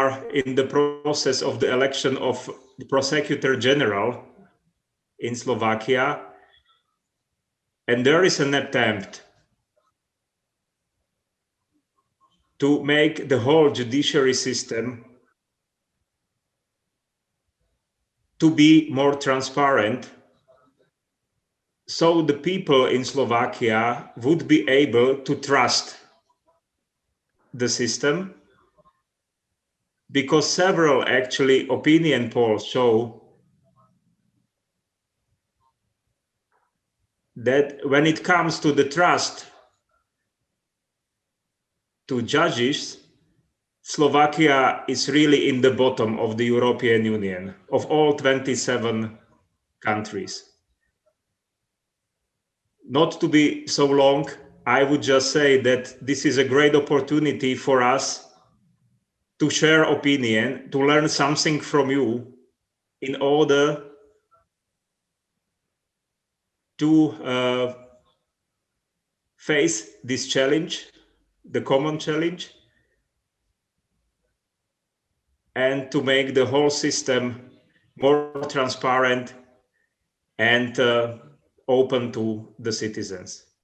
are in the process of the election of the Prosecutor General in Slovakia, and there is an attempt to make the whole judiciary system to be more transparent, so the people in Slovakia would be able to trust the system, because several actually opinion polls show that when it comes to the trust to judges, Slovakia is really in the bottom of the European Union, of all 27 countries. Not to be so long, I would just say that this is a great opportunity for us to share opinion, to learn something from you in order to face this challenge, the common challenge, and to make the whole system more transparent and open to the citizens.